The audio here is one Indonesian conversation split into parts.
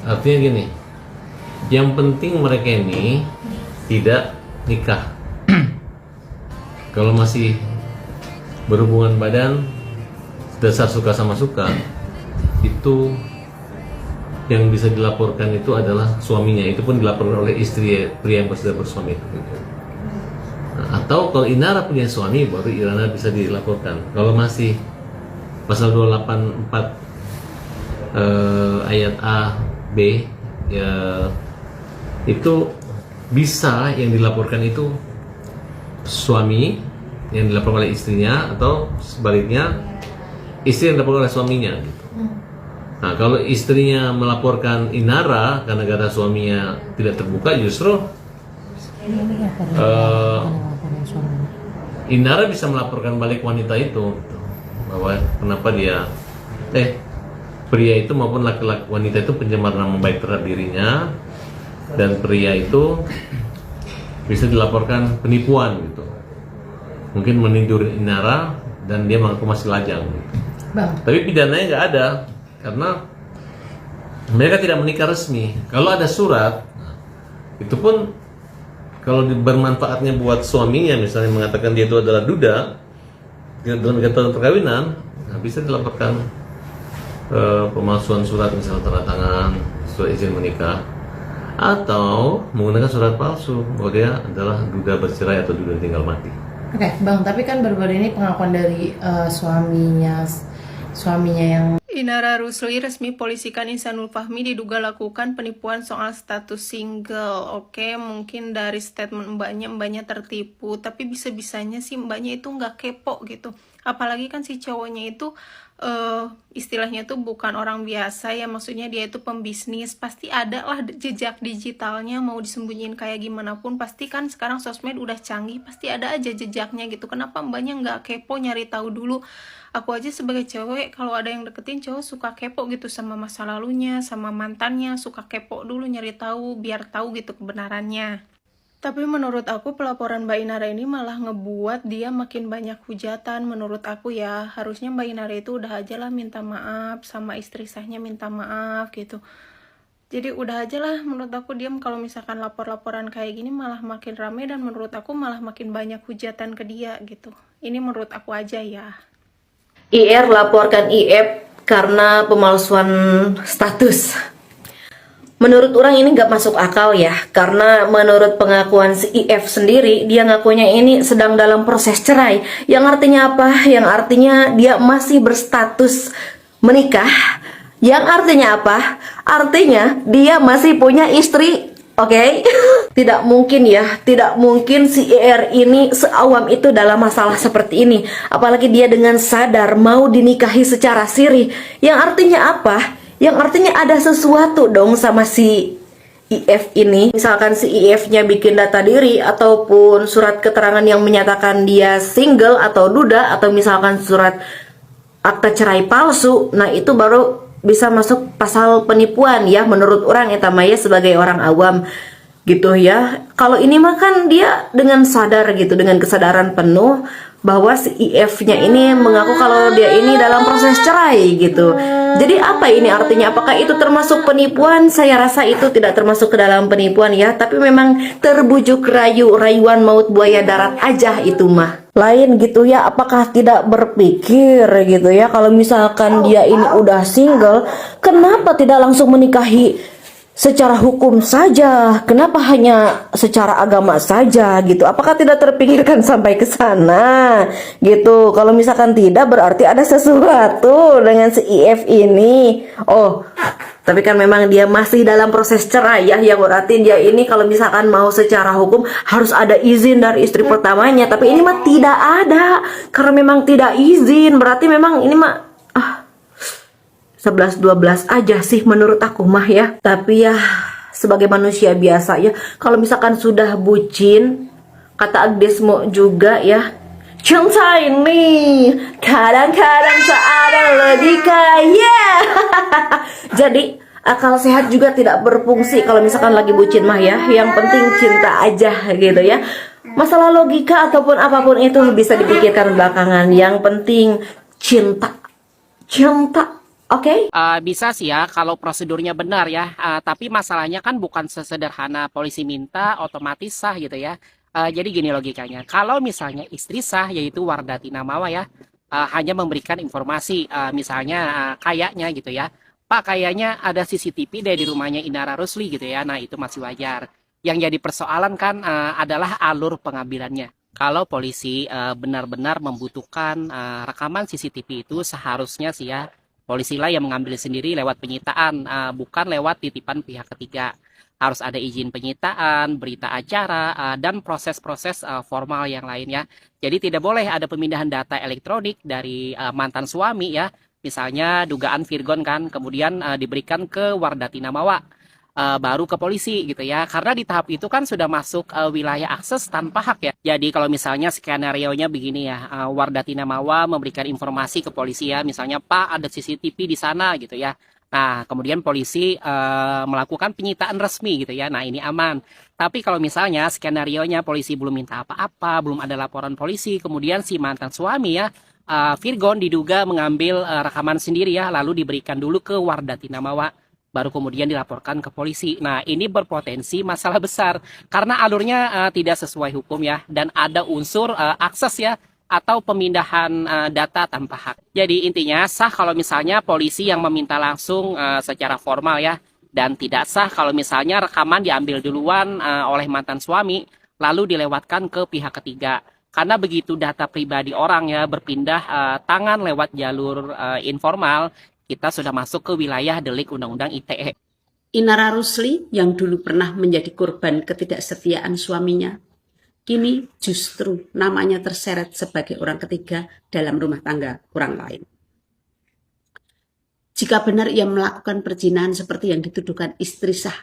Artinya gini, yang penting mereka ini tidak nikah. Kalau masih berhubungan badan dasar suka sama suka, itu yang bisa dilaporkan itu adalah suaminya. Itu pun dilaporkan oleh istri pria yang sudah bersuami itu. Nah, atau kalau Inara punya suami, baru Irana bisa dilaporkan. Kalau masih pasal 284 ayat A, B, ya itu bisa yang dilaporkan itu suami yang dilaporkan oleh istrinya, atau sebaliknya istri yang dilaporkan oleh suaminya gitu. Nah, kalau istrinya melaporkan Inara karena gara suaminya tidak terbuka, justru Inara bisa melaporkan balik wanita itu gitu, bahwa kenapa dia pria itu maupun laki-laki wanita itu pencemar nama baik terhadap dirinya, dan pria itu bisa dilaporkan penipuan gitu, mungkin menindur Inara dan dia mengaku masih lajang gitu. Tapi pidananya nggak ada karena mereka tidak menikah resmi. Kalau ada surat, itu pun kalau bermanfaatnya buat suaminya, misalnya mengatakan dia itu adalah duda dengan ketentuan perkawinan, nah bisa dilaporkan pemalsuan surat, misalnya tanda tangan surat izin menikah, atau menggunakan surat palsu bahwa dia adalah duda bercerai atau duda tinggal mati. Oke, Bang, tapi kan baru-baru ini pengakuan dari suaminya yang Inara Rusli resmi polisikan Ihsanul Fahmi diduga lakukan penipuan soal status single. Oke, mungkin dari statement mbaknya tertipu, tapi bisa-bisanya sih mbaknya itu nggak kepo gitu. Apalagi kan si cowoknya itu istilahnya tuh bukan orang biasa ya, maksudnya dia itu pembisnis, pasti ada lah jejak digitalnya, mau disembunyiin kayak gimana pun pasti kan sekarang sosmed udah canggih, pasti ada aja jejaknya gitu. Kenapa mbaknya nggak kepo nyari tahu dulu? Aku aja sebagai cewek kalau ada yang deketin cowok suka kepo gitu sama masa lalunya, sama mantannya, suka kepo dulu nyari tahu biar tahu gitu kebenarannya. Tapi menurut aku pelaporan Mbak Inara ini malah ngebuat dia makin banyak hujatan. Menurut aku ya, harusnya Mbak Inara itu udah aja lah minta maaf, sama istri sahnya minta maaf gitu. Jadi udah aja lah, menurut aku diam. Kalau misalkan lapor-laporan kayak gini malah makin rame, dan menurut aku malah makin banyak hujatan ke dia gitu. Ini menurut aku aja ya. IR laporkan IF karena pemalsuan status. Menurut orang ini gak masuk akal ya, karena menurut pengakuan si IF sendiri, dia ngakunya ini sedang dalam proses cerai. Yang artinya apa? Yang artinya dia masih berstatus menikah. Yang artinya apa? Artinya dia masih punya istri. Oke? Tidak mungkin ya, tidak mungkin si IR ini seawam itu dalam masalah seperti ini. Apalagi dia dengan sadar mau dinikahi secara siri. Yang artinya apa? Yang artinya ada sesuatu dong sama si IF ini. Misalkan si IF-nya bikin data diri, ataupun surat keterangan yang menyatakan dia single atau duda, atau misalkan surat akta cerai palsu. Nah itu baru bisa masuk pasal penipuan ya, menurut orang etamaya sebagai orang awam gitu ya. Kalau ini mah kan dia dengan sadar gitu, dengan kesadaran penuh bahwa si IF-nya ini mengaku kalau dia ini dalam proses cerai gitu. Jadi apa ini artinya? Apakah itu termasuk penipuan? Saya rasa itu tidak termasuk ke dalam penipuan ya, tapi memang terbujuk rayu, rayuan maut buaya darat aja itu mah. Lain gitu ya, apakah tidak berpikir gitu ya, kalau misalkan dia ini udah single, kenapa tidak langsung menikahi secara hukum saja? Kenapa hanya secara agama saja gitu? Apakah tidak terpikirkan sampai ke sana gitu? Kalau misalkan tidak, berarti ada sesuatu dengan si IF ini. Oh, tapi kan memang dia masih dalam proses cerai ya, yang berarti dia ini kalau misalkan mau secara hukum harus ada izin dari istri pertamanya. Tapi ini mah tidak ada, karena memang tidak izin. Berarti memang ini mah 11-12 aja sih menurut aku mah ya. Tapi ya sebagai manusia biasa ya, kalau misalkan sudah bucin, kata Agdesmo juga ya, cinta ini kadang-kadang tak ada logika ya. Jadi akal sehat juga tidak berfungsi kalau misalkan lagi bucin mah ya. Yang penting cinta aja gitu ya. Masalah logika ataupun apapun itu bisa dipikirkan belakangan. Yang penting cinta. Cinta Oke? Bisa sih ya kalau prosedurnya benar ya. Tapi masalahnya kan bukan sesederhana polisi minta otomatis sah gitu ya. Jadi gini logikanya. Kalau misalnya istri sah yaitu Wardati Namawa ya hanya memberikan informasi misalnya kayaknya gitu ya. Pak kayaknya ada CCTV dari rumahnya Inara Rusli gitu ya. Nah itu masih wajar. Yang jadi persoalan kan adalah alur pengambilannya. Kalau polisi benar-benar membutuhkan rekaman CCTV itu seharusnya sih ya polisi lah yang mengambil sendiri lewat penyitaan, bukan lewat titipan pihak ketiga. Harus ada izin penyitaan, berita acara, dan proses-proses formal yang lain ya. Jadi tidak boleh ada pemindahan data elektronik dari mantan suami ya. Misalnya dugaan Virgon kan, kemudian diberikan ke Wardati Namawa. Baru ke polisi gitu ya. Karena di tahap itu kan sudah masuk wilayah akses tanpa hak ya. Jadi kalau misalnya skenario-nya begini ya, Wardati Namawa memberikan informasi ke polisi ya, misalnya Pak ada CCTV di sana gitu ya. Nah, kemudian polisi melakukan penyitaan resmi gitu ya. Nah, ini aman. Tapi kalau misalnya skenario-nya polisi belum minta apa-apa, belum ada laporan polisi, kemudian si mantan suami ya, Virgon diduga mengambil rekaman sendiri ya, lalu diberikan dulu ke Wardati Namawa, baru kemudian dilaporkan ke polisi. Nah, ini berpotensi masalah besar karena alurnya tidak sesuai hukum ya, dan ada unsur akses ya atau pemindahan data tanpa hak. Jadi intinya sah kalau misalnya polisi yang meminta langsung secara formal ya, dan tidak sah kalau misalnya rekaman diambil duluan oleh mantan suami lalu dilewatkan ke pihak ketiga. Karena begitu data pribadi orang ya berpindah tangan lewat jalur informal, kita sudah masuk ke wilayah delik Undang-Undang ITE. Inara Rusli yang dulu pernah menjadi korban ketidaksetiaan suaminya, kini justru namanya terseret sebagai orang ketiga dalam rumah tangga orang lain. Jika benar ia melakukan perzinahan seperti yang dituduhkan istri sah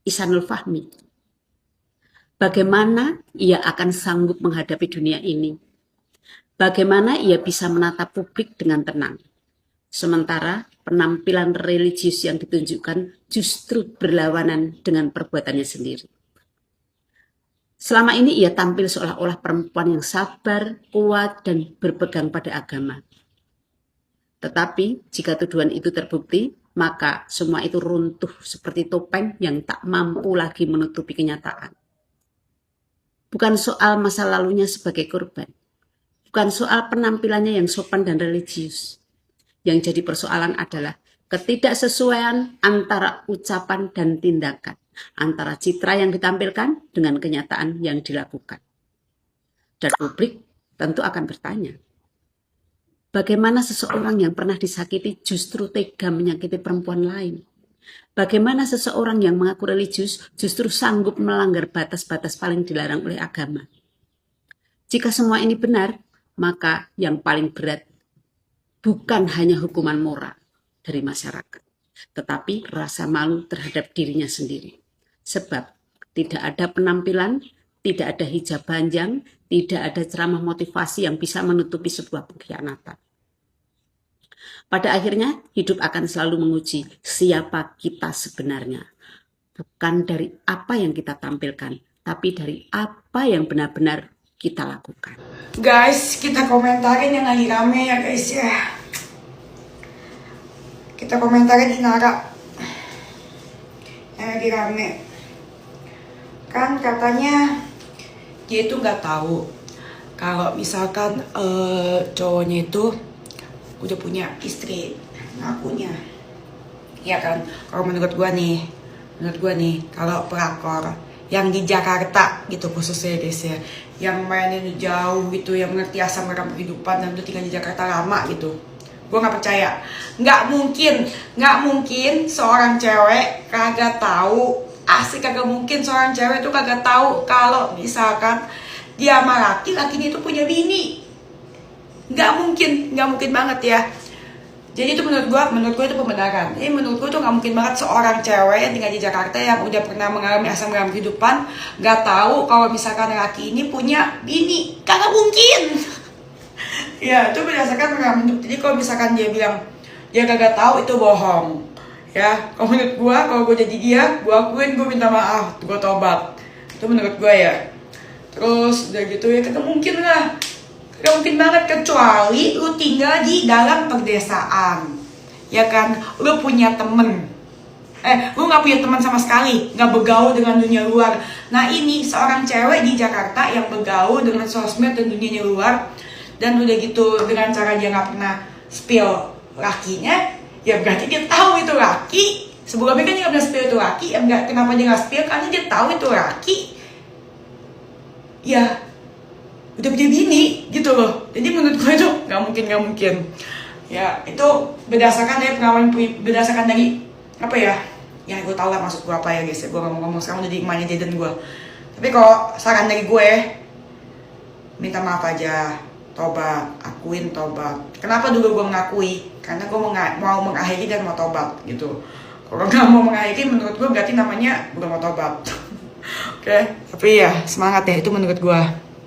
Ihsanul Fahmi, bagaimana ia akan sanggup menghadapi dunia ini? Bagaimana ia bisa menatap publik dengan tenang? Sementara penampilan religius yang ditunjukkan justru berlawanan dengan perbuatannya sendiri. Selama ini ia tampil seolah-olah perempuan yang sabar, kuat, dan berpegang pada agama. Tetapi jika tuduhan itu terbukti, maka semua itu runtuh seperti topeng yang tak mampu lagi menutupi kenyataan. Bukan soal masa lalunya sebagai korban, bukan soal penampilannya yang sopan dan religius. Yang jadi persoalan adalah ketidaksesuaian antara ucapan dan tindakan, antara citra yang ditampilkan dengan kenyataan yang dilakukan. Dan publik tentu akan bertanya, bagaimana seseorang yang pernah disakiti justru tega menyakiti perempuan lain? Bagaimana seseorang yang mengaku religius justru sanggup melanggar batas-batas paling dilarang oleh agama? Jika semua ini benar, maka yang paling berat bukan hanya hukuman moral dari masyarakat, tetapi rasa malu terhadap dirinya sendiri. Sebab tidak ada penampilan, tidak ada hijab panjang, tidak ada ceramah motivasi yang bisa menutupi sebuah pengkhianatan. Pada akhirnya, hidup akan selalu menguji siapa kita sebenarnya. Bukan dari apa yang kita tampilkan, tapi dari apa yang benar-benar kita lakukan. Guys, kita komentarin yang lagi rame ya guys ya. Kita komentarin Inara yang lagi rame. Kan katanya dia itu nggak tahu kalau misalkan cowoknya itu udah punya istri, ngakunya. Ya kan, kalau menurut gua nih, kalau pelakor yang di Jakarta gitu khususnya guys ya, yang mainnya jauh gitu, yang mengerti asam garam kehidupan dan udah tinggal di Jakarta lama gitu, gue nggak percaya. Nggak mungkin seorang cewek kagak tahu, asli kagak mungkin seorang cewek tuh kagak tahu kalau misalkan dia sama laki-lakinya itu punya bini. Nggak mungkin banget ya. Jadi itu menurut gue itu pembenaran. Jadi menurut gue tuh nggak mungkin banget seorang cewek yang tinggal di Jakarta yang udah pernah mengalami asam garam kehidupan nggak tahu kalau misalkan laki ini punya bini. Kagak mungkin. Ya itu berdasarkan pengalaman hidup. Jadi kalau misalkan dia bilang dia kagak tahu, itu bohong. Ya kalau menurut gue, kalau gue jadi dia, gue akuin, gue minta maaf, gue tobat. Itu menurut gue ya. Terus udah gitu ya, kagak mungkin lah. Gak mungkin banget, kecuali lu tinggal di dalam perdesaan. ya kan, lu punya temen, lu nggak punya teman sama sekali, nggak bergaul dengan dunia luar. Nah ini seorang cewek di Jakarta yang bergaul dengan sosmed dan dunia luar, dan udah gitu dengan cara dia nggak pernah spill lakinya, ya berarti dia tahu itu laki. Sebelumnya kan dia nggak pernah spill itu laki, ya kenapa dia nggak spill? Karena dia tahu itu laki, ya udah punya bini gitu loh. Jadi menurut gue itu nggak mungkin. Ya itu berdasarkan dari pengalaman, berdasarkan dari apa ya? Ya gue tau lah maksud gue apa ya guys. Gue gak mau ngomong sekarang udah di emaknya Jaden gue. Tapi kalau saran dari gue, minta maaf aja, tobat, akuin tobat. Kenapa dulu gue mengakui? Karena gue mau mengakhiri dan mau tobat gitu. Kalau gak mau mengakhiri menurut gue berarti namanya belum mau tobat. Oke, tapi ya semangat ya, itu menurut gue.